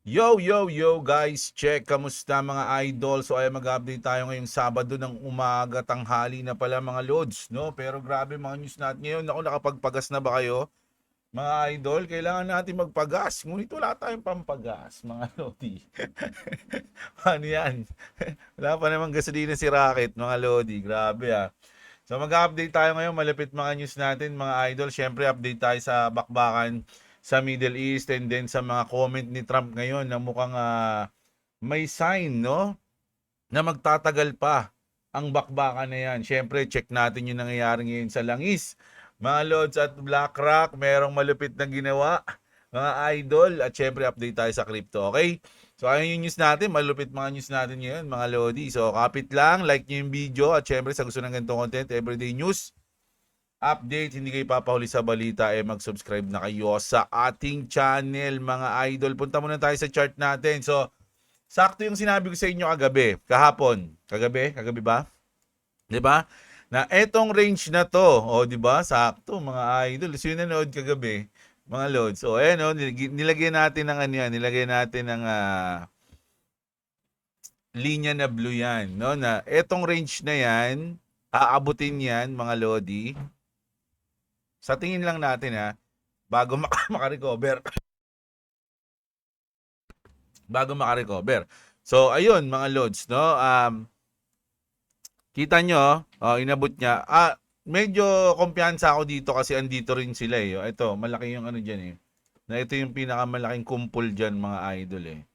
Yo guys, check kamusta mga idol. So ay mag-update tayo ngayong Sabado ng umaga, tanghali na pala mga lods, no? Pero grabe mga news natin ngayon. Ako, nakapagpagas na ba kayo? Mga idol, kailangan natin magpagas. Ngunit wala tayong pampagas, mga lodi. Ano yan? Wala pa namang gasolina si Rocket, mga lodi. Grabe ah. So mag-update tayo ngayon, malapit mga news natin mga idol. Syempre update tayo sa bakbakan sa Middle East and then sa mga comment ni Trump ngayon na mukhang may sign, no, na magtatagal pa ang bakbakan na yan. Syempre check natin yung nangyayari ngayon sa langis. Mga Lods at BlackRock, merong malupit na ginawa mga idol, at syempre update tayo sa crypto, okay? So ayun yung news natin, malupit mga news natin ngayon mga Lodi. So kapit lang, like nyo yung video, at syempre sa gusto ng ganitong content, everyday news, update, hindi kayo papahuli sa balita, mag-subscribe na kayo sa ating channel mga idol. Punta muna tayo sa chart natin. So sakto yung sinabi ko sa inyo kagabi, kahapon, kagabi ba? 'Di ba? Na etong range na to, o 'di ba? Sakto mga idol. So yun nanood kagabi, mga loads. So ayan o, nilagyan natin ng ano yan, nilagyan natin ng linya na blue yan, no? Na etong range na yan, aabutin yan mga lodi. Sa tingin lang natin ha, bago makarecover. Bago makarecover. So ayun mga loads, no? Kita nyo, inabot niya. Medyo kumpiyansa ako dito kasi andito rin sila eh. Ito, malaki yung ano dyan eh. Na ito yung pinakamalaking kumpol dyan mga idol eh.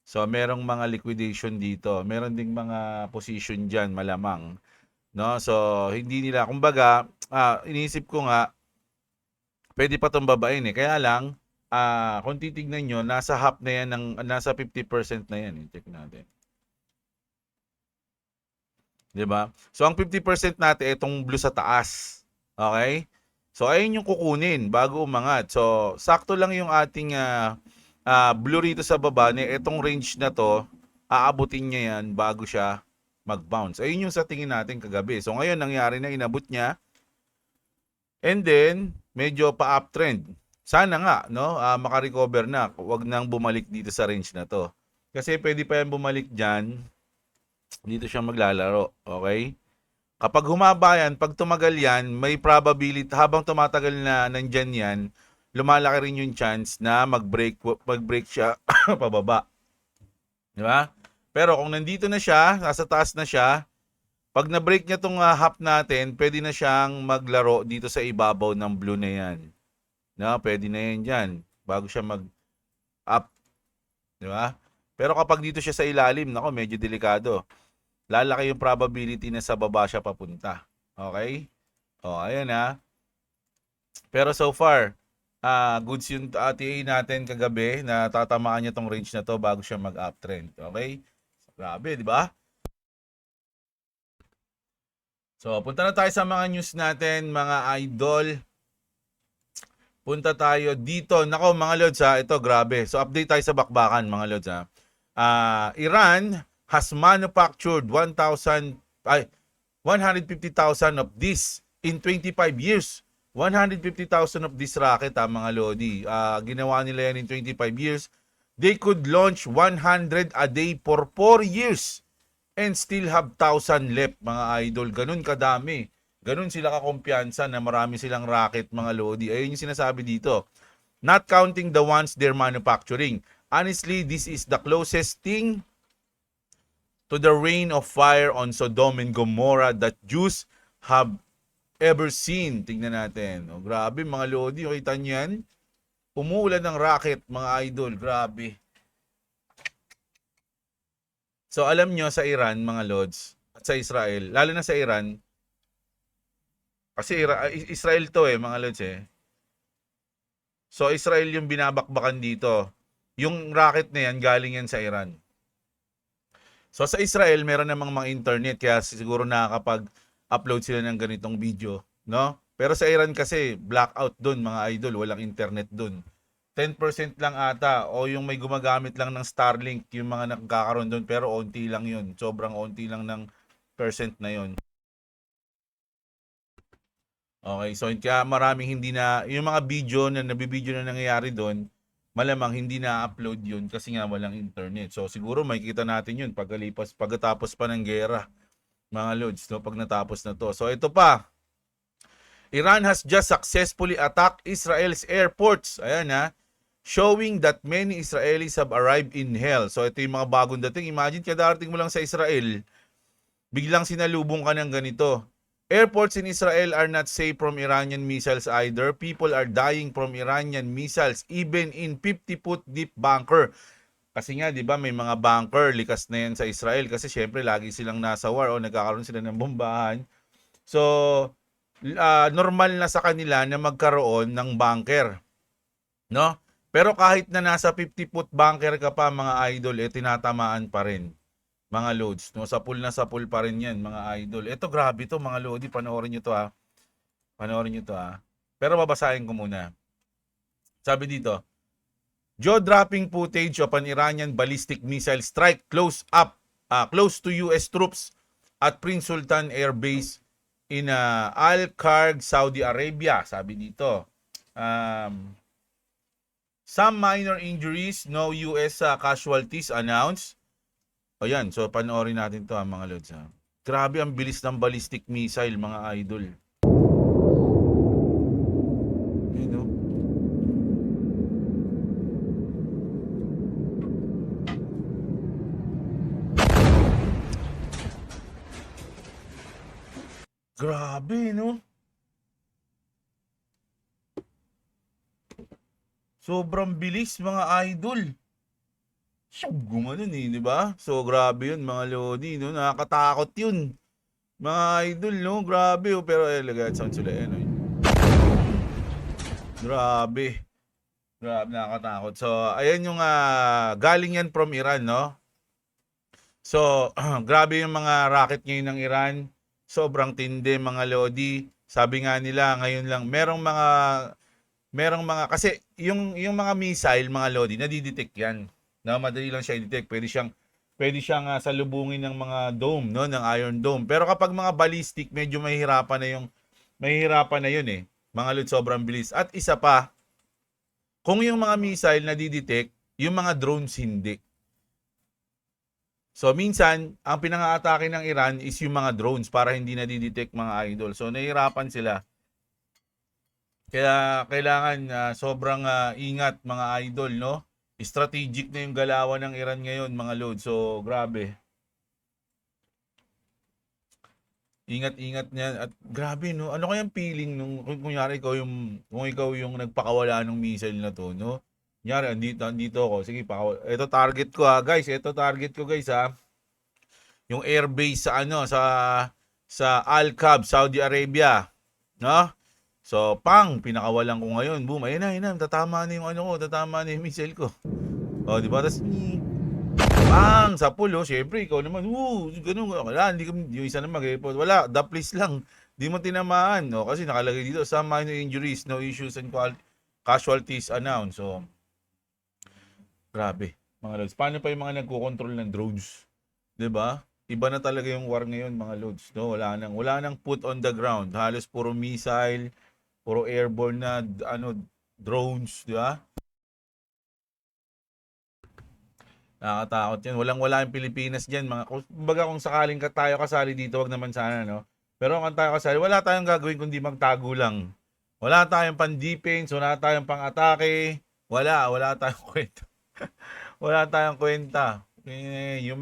So, merong mga liquidation dito. Meron ding mga position dyan, malamang. No? So, hindi nila, kumbaga, iniisip ko nga, pwede pa itong babain eh. Kaya lang, kung titignan nyo, nasa half na yan, nasa 50% na yan. Check natin. 'Di ba? So ang 50% natin itong blue sa taas. Okay? So ayun yung kukunin bago umangat. So sakto lang yung ating blue rito sa baba ni itong range na to, aabutin niya yan bago siya mag-bounce. Ayun yung sa tingin natin kagabi. So ngayon nangyari na, inabot niya, and then medyo pa-uptrend. Sana nga no, maka-recover na. Huwag nang bumalik dito sa range na to. Kasi pwede pa yan bumalik diyan, dito siya maglalaro, okay? Kapag humaba yan, pag tumagal yan, may probability, habang tumatagal na nandyan yan, lumalaki rin yung chance na mag-break siya pababa. Di ba? Pero kung nandito na siya, nasa taas na siya, pag na-break niya tong half natin, pwede na siyang maglaro dito sa ibabaw ng blue na yan. No, pwede na yan dyan, bago siya mag-up. Di ba? Pero kapag dito siya sa ilalim, nako, medyo delikado. Lalaki yung probability na sa baba siya papunta. Okay? O, ayan ha. Pero so far, goods yung TA natin kagabi na tatamaan niya tong range na to bago siya mag-uptrend. Okay? Grabe, di ba? So, punta na tayo sa mga news natin, mga idol. Punta tayo dito. Nako, mga lods ha, ito grabe. So, update tayo sa bakbakan, mga lods ha. Iran has manufactured 150,000 of this in 25 years. 150,000 of this rocket mga lodi. Ginawa nila yan in 25 years. They could launch 100 a day for 4 years and still have 1,000 left mga idol. Ganun kadami. Ganun sila kakumpiyansa na marami silang rocket mga lodi. Ayun yung sinasabi dito. Not counting the ones they're manufacturing. Honestly, this is the closest thing to the rain of fire on Sodom and Gomorrah that Jews have ever seen. Tingnan natin. O, grabe mga lodi. Kita niyo yan? Umuulan ng rocket mga idol. Grabe. So alam nyo sa Iran mga lods at sa Israel, lalo na sa Iran, kasi Israel to mga lods eh. So Israel yung binabakbakan dito. Yung rocket na yan galing yan sa Iran. So sa Israel meron namang mga internet kaya siguro nakakapag-upload sila ng ganitong video, no? Pero sa Iran kasi blackout doon mga idol, walang internet doon. 10% lang ata o yung may gumagamit lang ng Starlink yung mga nakakaroon doon, pero onti lang yun. Sobrang onti lang ng percent na yun. Okay, so kaya maraming hindi na, yung mga video na nabibideo na nangyayari doon, malamang hindi na-upload yun kasi nga walang internet. So siguro makikita natin yun pagkatapos pa ng gera, mga lods, no, pag natapos na to. So ito pa, Iran has just successfully attacked Israel's airports. Ayan ha, showing that many Israelis have arrived in hell. So ito yung mga bagong dating. Imagine kadarating mo lang sa Israel, biglang sinalubong ka ng ganito. Airports in Israel are not safe from Iranian missiles either. People are dying from Iranian missiles even in 50-foot deep bunker. Kasi nga, di ba, may mga bunker, likas na yan sa Israel kasi syempre lagi silang nasa war o nagkakaroon sila ng bombahan. So, normal na sa kanila na magkaroon ng bunker. No? Pero kahit na nasa 50-foot bunker ka pa, mga idol, tinatamaan pa rin. Mga loads, no? Sapul na sapul pa rin yan, mga idol. Ito, grabe to, mga lodi. Panoorin nyo to, ha. Panoorin nyo to, ha. Pero babasahin ko muna. Sabi dito, jaw-dropping footage of an Iranian ballistic missile strike close to US troops at Prince Sultan Air Base in Al-Kharg, Saudi Arabia. Sabi dito, some minor injuries, no US casualties announced. Ayan, so panoorin natin to, mga lods. Grabe ang bilis ng ballistic missile, mga idol. You know? Grabe, no? Sobrang bilis, mga idol. Gumanon di ba? So grabe yun, mga lodi, no? Nakakatakot yun. Mga idol, no? Grabe, oh. Pero lagay at sound sila, ano yun. Grabe. Grabe, nakakatakot. So, ayan yung galing yan from Iran, no? So, grabe yung mga rocket ngayon ng Iran. Sobrang tindi, mga lodi. Sabi nga nila, ngayon lang, merong mga, kasi yung mga missile, mga lodi, nadidetect yan. No, madali lang siya i-detect. Pwede siyang salubungin ng mga dome, no, ng Iron Dome. Pero kapag mga ballistic, medyo mahihirapan na yun eh. Mga lod, sobrang bilis. At isa pa, kung yung mga missile nadidetect, yung mga drones hindi. So minsan, ang pinang-aatake ng Iran is yung mga drones para hindi nadidetect, mga idol. So nahihirapan sila. Kaya kailangan sobrang ingat, mga idol, no? Strategic na yung galawan ng Iran ngayon, mga load. So, grabe. Ingat-ingat niya. At grabe, no? Ano kayang feeling nung, kung ikaw yung nagpakawala ng missile na to, no? Kunyari, andito ako. Sige, ito target ko, ha, guys. Ito target ko, guys, ha. Yung airbase sa Al-Khab, Saudi Arabia. No? So, pinakawalan ko ngayon. Boom, ayun na. Tatama na yung tatama na yung missile ko. O, di ba? Tapos, sa pulo, syempre, ikaw naman, ganun, wala, yung isa naman, wala, daplis lang. Di mo tinamaan, no? Kasi nakalagay dito, some minor injuries, no issues and casualties announced. So, grabe, mga loads. Paano pa yung mga nagko-control ng drones? Di ba? Iba na talaga yung war ngayon, mga loads, no? Wala nang put on the ground. Halos puro missile, puro airborne na drones, di ba? Nakakatakot yan. Walang-wala yung Pilipinas diyan, kumbaga kung sakaling tayo kasali dito, wag naman sana, no? Pero kung tayo kasali, wala tayong gagawin kundi magtago lang. Wala tayong pang-defense, wala tayong pang-atake, wala tayong kwenta. Wala tayong kwenta. Yung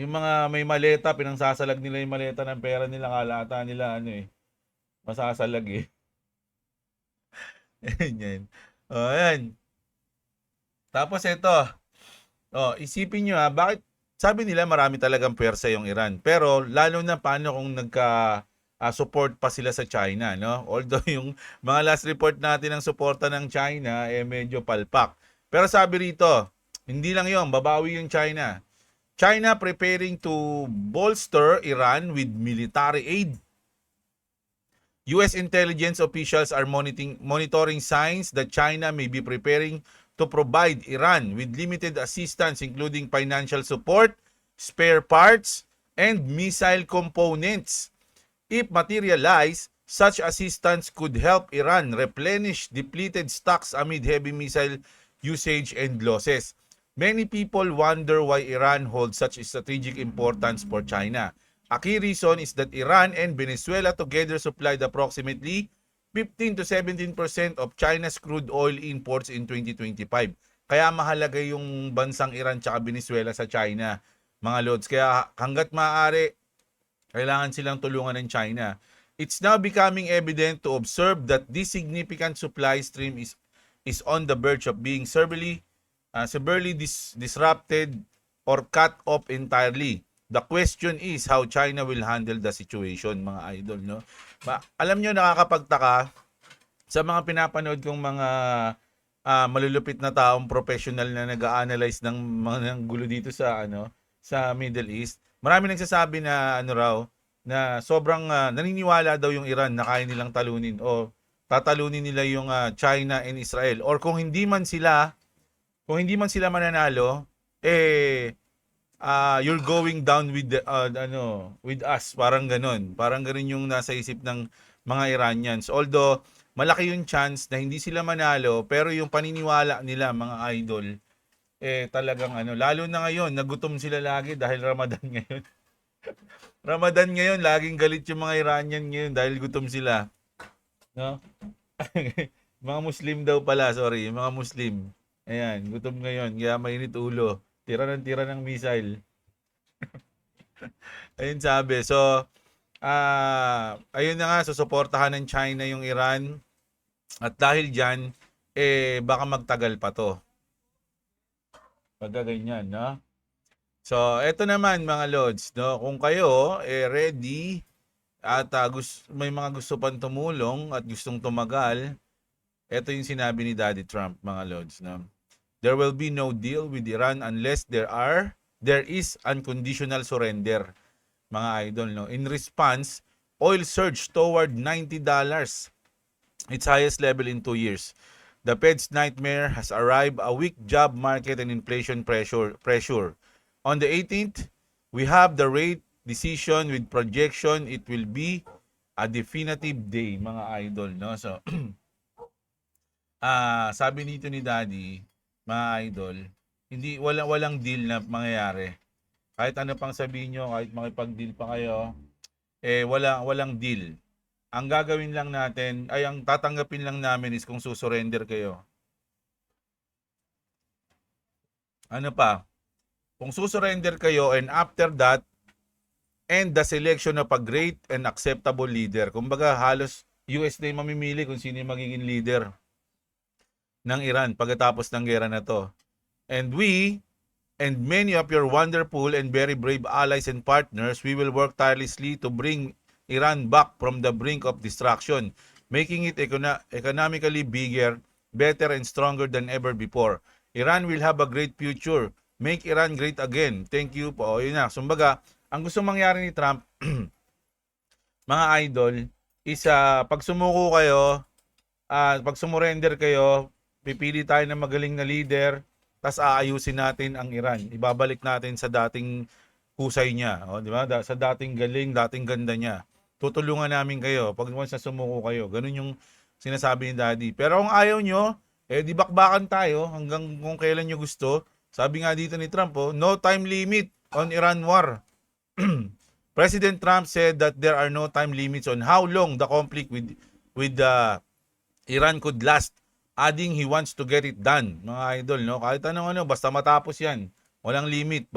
mga may maleta, pinangsasalag nila yung maleta ng pera nila, kalata nila masasalag eh. Yan. Ayan. Tapos ito, isipin nyo bakit sabi nila marami talagang pwersa yung Iran. Pero lalo na paano kung support pa sila sa China, no? Although yung mga last report natin ng suporta ng China medyo palpak. Pero sabi rito, hindi lang yon, babawi yung China. China preparing to bolster Iran with military aid. US intelligence officials are monitoring signs that China may be preparing to provide Iran with limited assistance including financial support, spare parts, and missile components. If materialized, Such assistance could help Iran replenish depleted stocks amid heavy missile usage and losses. Many people wonder why Iran holds such strategic importance for China. A key reason is that Iran and Venezuela together supplied approximately 15 to 17% of China's crude oil imports in 2025. Kaya mahalaga yung bansang Iran at Venezuela sa China, mga lods. Kaya hanggat maaari, kailangan silang tulungan ng China. It's now becoming evident to observe that this significant supply stream is on the verge of being severely disrupted or cut off entirely. The question is how China will handle the situation, mga idol, no? Alam nyo, nakakapagtaka sa mga pinapanood kong mga malulupit na taong professional na nag-a-analyze ng mga gulo dito sa Middle East. Marami nagsasabi na na sobrang naniniwala daw yung Iran na kaya nilang talunin o tatalunin nila yung China and Israel, or kung hindi man sila mananalo, you're going down with with us, parang ganun yung nasa isip ng mga Iranians. Although malaki yung chance na hindi sila manalo, pero yung paniniwala nila, mga idol, talagang lalo na ngayon, nagutom sila lagi dahil Ramadan ngayon. Ramadan ngayon, laging galit yung mga Iranian ngayon dahil gutom sila. No? Mga Muslim daw pala, sorry, mga Muslim. Ayan, gutom ngayon, kaya mainit ulo. Tira ng missile. Ayun sabi. So, ayun na nga, susuportahan ng China yung Iran. At dahil dyan, baka magtagal pa to. Pagka ganyan, no? So, eto naman mga Lods, no? Kung kayo ready at may mga gusto pang tumulong at gustong tumagal, eto yung sinabi ni Daddy Trump, mga Lods, no? There will be no deal with Iran unless there is unconditional surrender, mga idol, no? In response, oil surged toward $90, its highest level in 2 years. The Fed's nightmare has arrived, a weak job market and inflation pressure. On the 18th, we have the rate decision with projection. It will be a definitive day, mga idol, no? So, sabi nito ni Daddy, mga idol, walang deal na mangyayari. Kahit ano pang sabihin nyo, kahit makipag-deal pa kayo, walang deal. Ang gagawin lang natin, ang tatanggapin lang namin is kung susurrender kayo. Ano pa? Kung susurrender kayo, and after that, and the selection of a great and acceptable leader. Kumbaga, halos US na yung mamimili kung sino yung magiging leader ng Iran pagkatapos ng gera na to. And we, and many of your wonderful and very brave allies and partners, we will work tirelessly to bring Iran back from the brink of destruction, making it economically bigger, better, and stronger than ever before. Iran will have a great future. Make Iran great again. Thank you po. Yun na. Sumbaga, ang gusto mangyari ni Trump, mga idol, is pag sumuko kayo, pag sumurrender kayo, pipili tayo ng magaling na leader, tas aayusin natin ang Iran. Ibabalik natin sa dating husay niya. O, di ba? Sa dating galing, dating ganda niya. Tutulungan namin kayo pag once na sumuko kayo. Ganun yung sinasabi ni Daddy. Pero kung ayaw nyo, di bakbakan tayo hanggang kung kailan nyo gusto. Sabi nga dito ni Trump, no time limit on Iran war. President Trump said that there are no time limits on how long the conflict with Iran could last, adding he wants to get it done. Mga idol, no? Kahit anong basta matapos yan. Walang limit.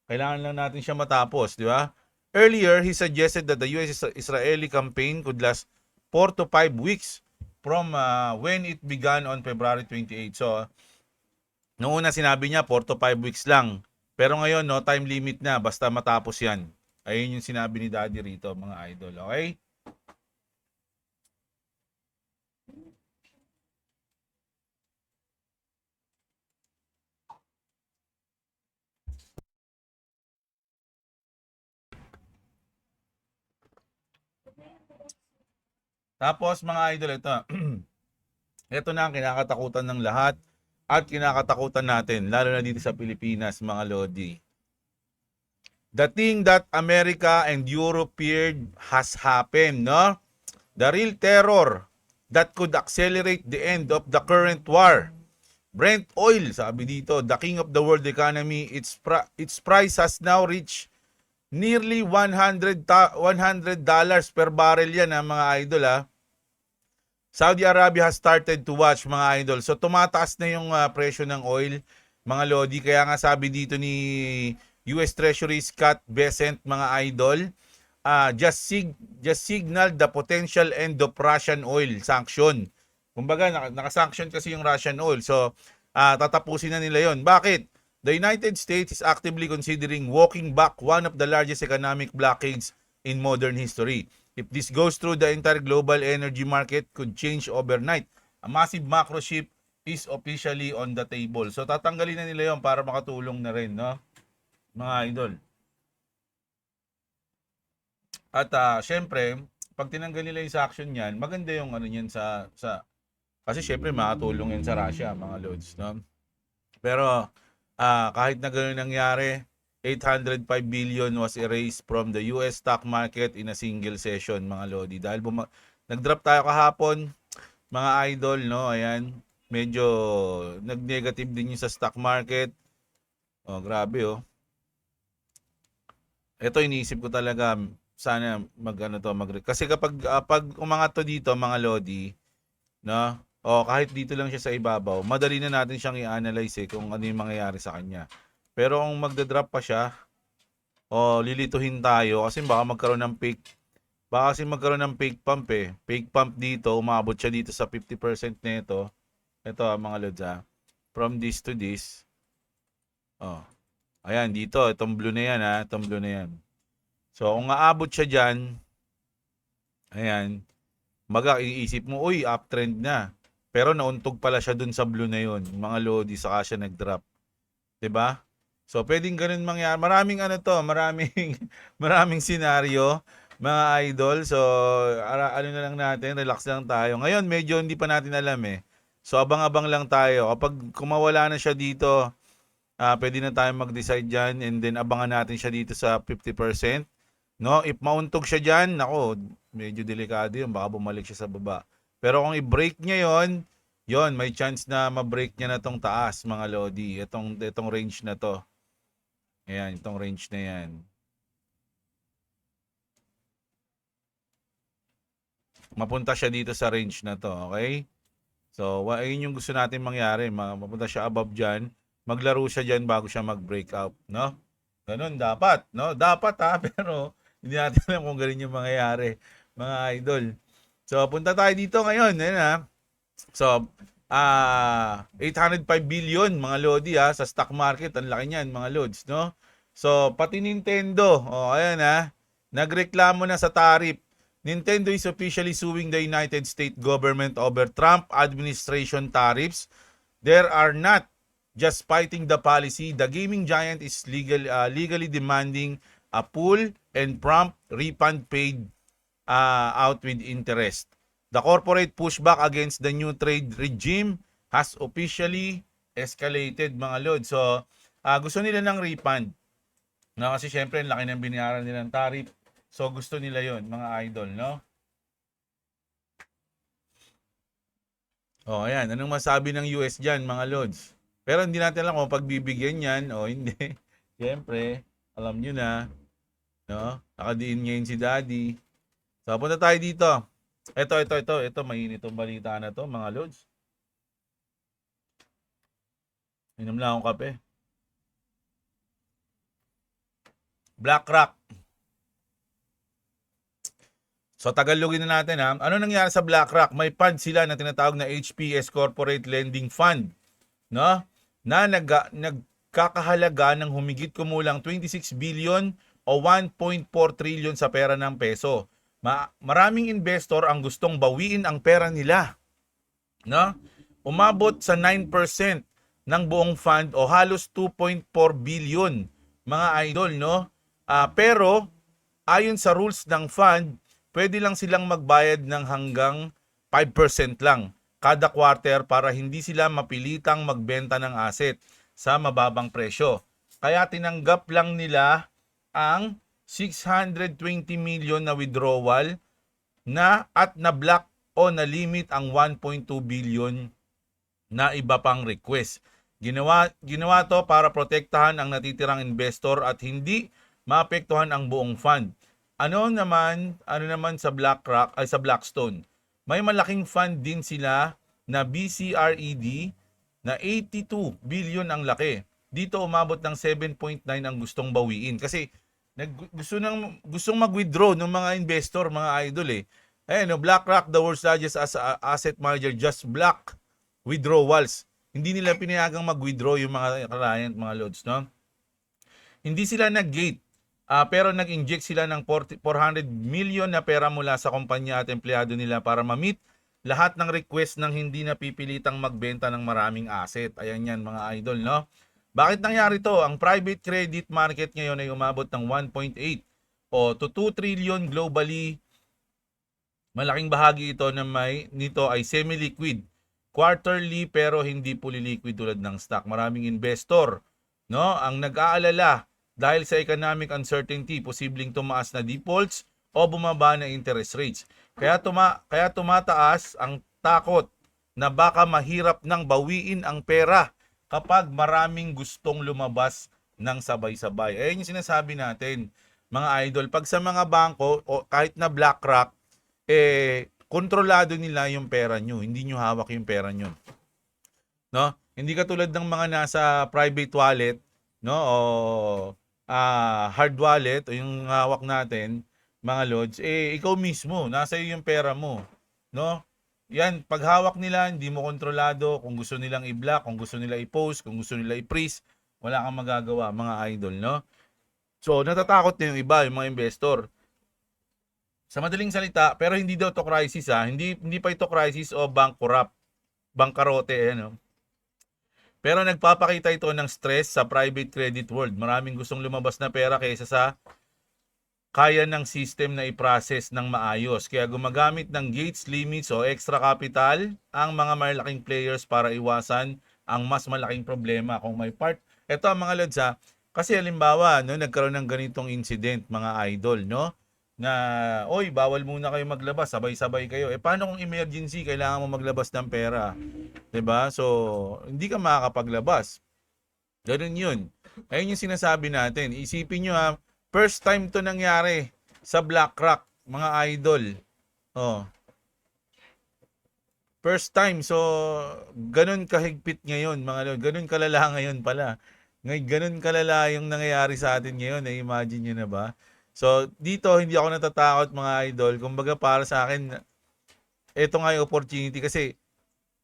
Kailangan lang natin siya matapos, di ba? Earlier, he suggested that the US-Israeli campaign could last 4 to 5 weeks from when it began on February 28. So, noong una sinabi niya 4 to 5 weeks lang. Pero ngayon, no time limit na. Basta matapos yan. Ayun yung sinabi ni Daddy rito, mga idol. Okay? Tapos, mga idol, ito. Ito na ang kinakatakutan ng lahat at kinakatakutan natin, lalo na dito sa Pilipinas, mga Lodi. The thing that America and Europe feared has happened, no? the real terror that could accelerate the end of the current war. Brent oil, sabi dito, the king of the world economy, its price has now reached nearly $100 per barrel yan, mga idol. Saudi Arabia has started to watch, mga idol. So tumataas na yung presyo ng oil, mga lodi. Kaya nga sabi dito ni US Treasury Scott Bessent, mga idol, just signal the potential end of Russian oil sanction. Kumbaga, naka-sanction kasi yung Russian oil. So, tatapusin na nila yon. Bakit? The United States is actively considering walking back one of the largest economic blockades in modern history. If this goes through, the entire global energy market could change overnight. A massive macro shift is officially on the table. So, tatanggalin na nila yon para makatulong na rin, no? Mga idol. At syempre, pag tinanggal nila yung sanction niyan, maganda yung ano niyan sa kasi syempre makatulong yan sa Russia, mga lods, no? Pero kahit na gano'n nangyari, 805 billion was erased from the US stock market in a single session, mga lodi. Dahil nag-drop tayo kahapon, mga idol, no? Ayan, medyo nag-negative din yung sa stock market. Oh, grabe, oh. Ito iniisip ko talaga, sana kasi kapag pag umangat to dito, mga lodi, no? O kahit dito lang siya sa ibabaw, madali na natin siyang i-analyze kung ano yung mangyayari sa kanya. Pero kung magda-drop pa siya, o lilituhin tayo kasi baka magkaroon ng fake pump eh. Fake pump dito, umabot siya dito sa 50% nito. Ito mga lods from this to this. Oh. Ayan, dito, itong blue na yan itong blue na yan. So, kung aabot siya dyan, ayan, iisip mo, uy, uptrend na. Pero nauntog pala siya dun sa blue na yon, mga lodi, saka siya nag-drop. 'Di ba? So, pwedeng ganun mangyari. Maraming maraming senaryo, mga idol. So, ano na lang natin, relax lang tayo. Ngayon, medyo hindi pa natin alam eh. So, abang-abang lang tayo. Kapag kumawala na siya dito, pwede na tayo mag-decide dyan and then abangan natin siya dito sa 50%. No? If mauntog siya dyan, nako, medyo delikado yun. Baka bumalik siya sa baba. Pero kung i-break niya yon, may chance na ma-break niya na tong taas, mga lodi. Itong range na to. Ayan, itong range na yan. Mapunta siya dito sa range na to, okay? So, ayun yung gusto natin mangyari. Mapunta siya above dyan. Maglaro siya dyan bago siya mag-break out, no? Ganun, dapat, no? Dapat pero hindi natin alam kung ganun yung mangyayari, mga idol. So, punta tayo dito ngayon. Ayan So, 805 billion, mga lodi sa stock market. Ang laki niyan, mga lods, no? So, pati Nintendo, ayan nagreklamo na sa tariff. Nintendo is officially suing the United States government over Trump administration tariffs. There are not just fighting the policy. The gaming giant is legally demanding a full and prompt refund paid out with interest. The corporate pushback against the new trade regime has officially escalated, mga lord. So, gusto nila ng refund. No, kasi syempre, laki ng binayaran nilang tariff. So, gusto nila yon, mga idol, no? Ayan. Anong masabi ng US dyan, mga lords? Pero hindi natin alam kung pagbibigyan yan o hindi. Syempre, alam nyo na. No? Nakadiin ngayon si Daddy. So, punta tayo dito. Ito, mainit itong balita na to, mga lords. Inom lang akong kape. BlackRock. So, tagalogin na natin Ano nangyari sa BlackRock? May fund sila na tinatawag na HPS Corporate Lending Fund, no? Na nagkakahalaga ng humigit kumulang 26 billion o 1.4 trillion sa pera ng peso. Maraming investor ang gustong bawiin ang pera nila, no? Umabot sa 9% ng buong fund o halos 2.4 billion, mga idol, no? Pero ayon sa rules ng fund, pwede lang silang magbayad ng hanggang 5% lang kada quarter para hindi sila mapilitang magbenta ng asset sa mababang presyo. Kaya tinanggap lang nila ang 620 million na withdrawal na at na-block o na-limit ang 1.2 billion na iba pang request. Ginawa to para protektahan ang natitirang investor at hindi maapektuhan ang buong fund. Ano naman sa BlackRock ay sa Blackstone. May malaking fund din sila na BCRED na 82 billion ang laki. Dito umabot ng 7.9 ang gustong bawiin kasi gustong mag-withdraw ng mga investor, mga idol eh. Ayun, BlackRock, the world's largest asset manager, just block withdrawals. Hindi nila pinayagang mag-withdraw yung mga client, mga loads, no? Hindi sila nag-gate, pero nag-inject sila ng 400 million na pera mula sa kumpanya at empleyado nila para ma-meet lahat ng request ng hindi napipilitang magbenta ng maraming asset. Ayan yan, mga idol, no? Bakit nangyari to? Ang private credit market ngayon ay umabot ng 1.8 o to 2 trillion globally. Malaking bahagi ito nito ay semi-liquid, quarterly pero hindi fully liquid tulad ng stock. Maraming investor, no, ang nag-aalala dahil sa economic uncertainty, posibleng tumaas na defaults o bumaba na interest rates. Kaya tumataas ang takot na baka mahirap nang bawiin ang pera kapag maraming gustong lumabas ng sabay-sabay. Ayun yung sinasabi natin, mga idol. Pag sa mga bangko o kahit na BlackRock, kontrolado nila yung pera nyo. Hindi nyo hawak yung pera nyo. No? Hindi katulad ng mga nasa private wallet, no, o hard wallet o yung hawak natin, mga lods, ikaw mismo, nasa iyo yung pera mo, no? Yan, pag hawak nila, hindi mo kontrolado kung gusto nilang i-block, kung gusto nila i-post, kung gusto nila i-freeze, wala kang magagawa, mga idol, no? So, natatakot na yung iba, yung mga investor. Sa madaling salita, pero hindi daw to crisis hindi pa ito crisis o bangkarote, no? Pero nagpapakita ito ng stress sa private credit world. Maraming gustong lumabas na pera kaysa sa kaya ng system na i-process ng maayos. Kaya gumagamit ng gates, limits o extra capital ang mga malaking players para iwasan ang mas malaking problema. Kung may part, ito ang mga lods kasi halimbawa, no, nagkaroon ng ganitong incident, mga idol, no? Na, oy, bawal muna kayo maglabas, sabay-sabay kayo. Paano kung emergency, kailangan mo maglabas ng pera? 'Di ba? So, hindi ka makakapaglabas. Ganun 'yun. Ayun yung sinasabi natin. Isipin nyo first time to nangyari sa BlackRock, mga idol. Oh. First time. So, ganun kahigpit ngayon, mga idol. Ganun kalala ngayon pala. Ganun kalala yung nangyayari sa atin ngayon. Imagine nyo na ba? So, dito hindi ako natatakot, mga idol. Kumbaga para sa akin, ito nga yung opportunity kasi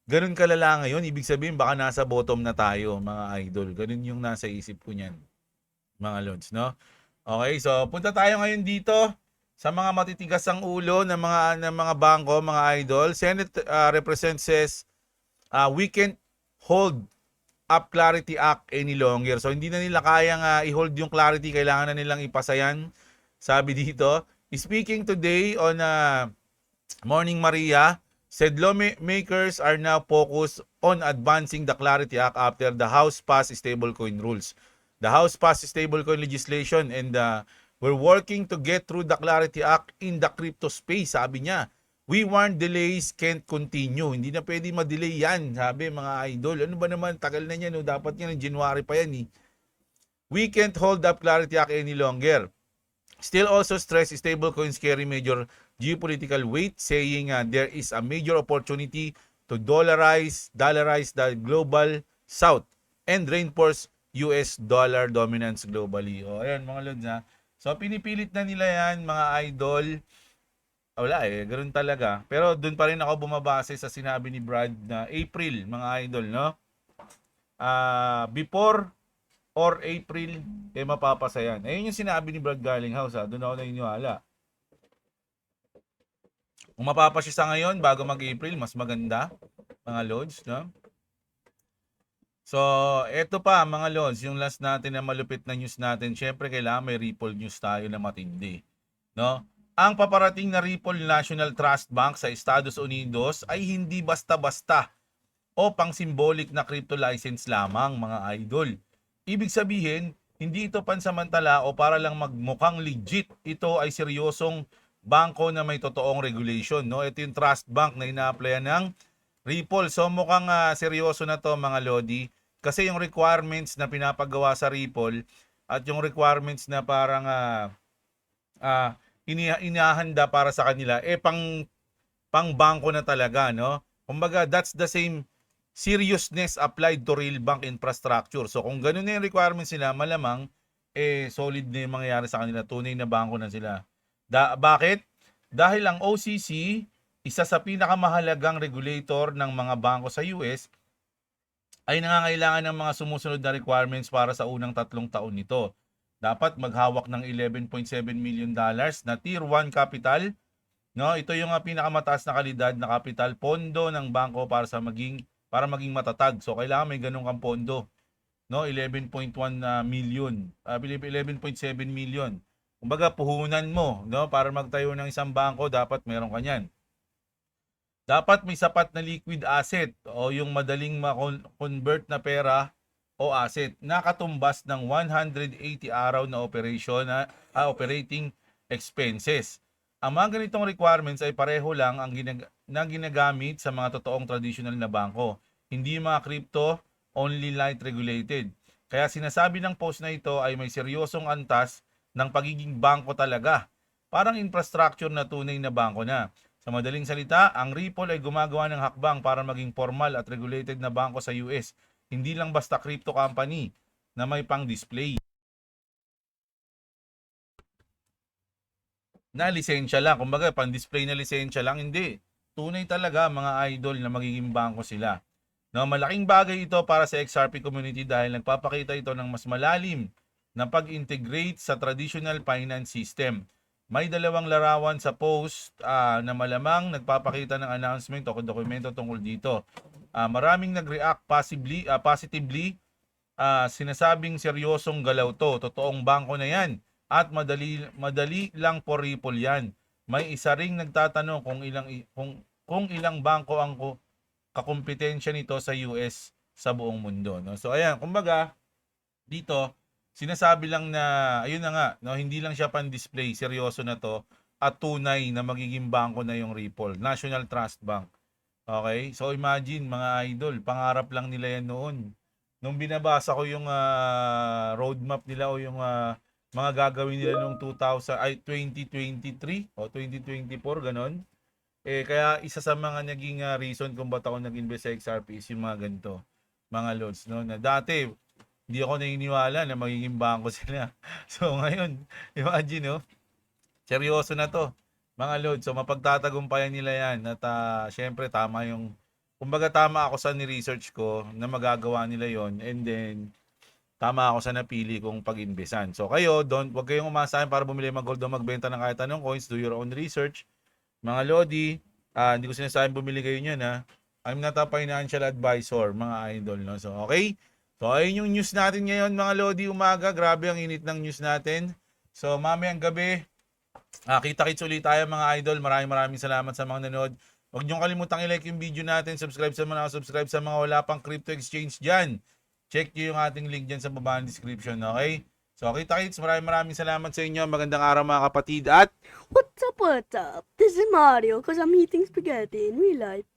ganun kalala ngayon. Ibig sabihin, baka nasa bottom na tayo, mga idol. Ganun yung nasa isip ko niyan, mga lods, no? Okay, so punta tayo ngayon dito sa mga matitigas ang ulo ng mga bangko, mga idol. Senate Representative says we can't hold up Clarity Act any longer. So hindi na nila kayang i-hold yung Clarity, kailangan na nilang ipasayan. Sabi dito, speaking today on Morning Maria, said lawmakers are now focused on advancing the Clarity Act after the House passed stablecoin rules. The House passed stablecoin legislation and we're working to get through the Clarity Act in the crypto space, sabi niya. We warn delays can't continue. Hindi na pwede ma-delay yan, sabi, mga idol. Ano ba naman, tagal na yan, no? Dapat yan, January pa yan, eh. We can't hold up Clarity Act any longer. Still also stress stablecoins carry major geopolitical weight, saying there is a major opportunity to dollarize the global south and reinforce US dollar dominance globally. O, ayan, mga lods, So, pinipilit na nila yan, mga idol. Wala ganoon talaga. Pero doon pa rin ako bumabase sa sinabi ni Brad na April, mga idol, no? Before or April, mapapasa yan. Ayun yung sinabi ni Brad Garlinghouse, doon ako naniniwala. Kung mapapasya sa ngayon, bago mag-April, mas maganda, mga lods, no? So, eto pa, mga lods, yung last natin na malupit na news natin, syempre kailangan may Ripple news tayo na matindi, no? Ang paparating na Ripple National Trust Bank sa Estados Unidos ay hindi basta-basta o pang-symbolic na crypto license lamang, mga idol. Ibig sabihin, hindi ito pansamantala o para lang magmukhang legit. Ito ay seryosong bangko na may totoong regulation, no? Ito yung trust bank na ina-applyan ng Ripple. So mukhang seryoso na to mga lodi kasi yung requirements na pinapagawa sa Ripple at yung requirements na parang inihahanda para sa kanila pang bangko na talaga, no? Kumbaga, that's the same seriousness applied to real bank infrastructure. So kung ganun na yung requirements nila, malamang solid na yung mangyayari sa kanila, tunay na bangko na sila. Bakit? Dahil ang OCC, isa sa pinakamahalagang regulator ng mga bangko sa US, ay nangangailangan ng mga sumusunod na requirements para sa unang 3 taon nito. Dapat maghawak ng $11.7 million na Tier 1 capital. No, ito yung pinakamataas na kalidad na capital pondo ng bangko para maging matatag. So kailangan may ganung kang pondo. No, 11.1 million, 11.7 million. Kumbaga puhunan mo, no, para magtayo ng isang bangko dapat meron ka niyan. Dapat may sapat na liquid asset o yung madaling ma-convert na pera o asset na katumbas ng 180 araw na operating expenses. Ang mga ganitong requirements ay pareho lang na ginagamit sa mga totoong traditional na bangko, hindi mga crypto only light regulated. Kaya sinasabi ng post na ito ay may seryosong antas ng pagiging bangko talaga. Parang infrastructure na tunay na bangko na. Sa madaling salita, ang Ripple ay gumagawa ng hakbang para maging formal at regulated na bangko sa US. Hindi lang basta crypto company na may pang-display na lisensya lang. Kumbaga, pang-display na lisensya lang. Hindi. Tunay talaga mga idol na magiging bangko sila. No, malaking bagay ito para sa XRP community dahil nagpapakita ito ng mas malalim na pag-integrate sa traditional finance system. May dalawang larawan sa post na malamang nagpapakita ng announcement o dokumento tungkol dito. Maraming nag-react positively. Sinasabing seryosong galaw to. Totoong bangko na yan. At madali lang for Ripple yan. May isa ring nagtatanong kung ilang bangko ang kakumpetensya nito sa US sa buong mundo. No? So ayan, kumbaga, dito, sinasabi lang na, ayun na nga, no, hindi lang siya pan-display, seryoso na to, at tunay na magiging bangko na yung Ripple, National Trust Bank. Okay? So imagine mga idol, pangarap lang nila yan noon. Nung binabasa ko yung roadmap nila o yung mga gagawin nila noong 2023 o 2024, ganon. Kaya isa sa mga naging reason kung ba't ako nag-invest sa XRP is yung mga ganito, mga loads, no? Na dati, hindi ako naniniwala na magiging bangko sila. So ngayon, imagine, no? Seryoso na to, mga loads. So mapagtatagumpayan nila yan. At syempre, kumbaga tama ako sa ni-research ko na magagawa nila yon, and then, tama ako sa napili kong pag-investan. So kayo, wag kayong umasahin para bumili mag-gold o magbenta ng kahit anong coins. Do your own research. Mga Lodi, hindi ko sinasabing bumili kayo niyan, ha. I'm not a financial advisor, mga idol, no? So, okay? So, ayun yung news natin ngayon, mga Lodi, umaga. Grabe ang init ng news natin. So, mamayang gabi, kita-kits ulit tayo, mga idol. Maraming salamat sa mga nanood. Huwag niyong kalimutang i-like yung video natin. Subscribe sa mga wala pang crypto exchange dyan. Check nyo yung ating link dyan sa baba ng description, okay? So, kita-kits, maraming salamat sa inyo. Magandang araw, mga kapatid. At What's up, what's up? This is Mario, because I'm eating spaghetti in real life.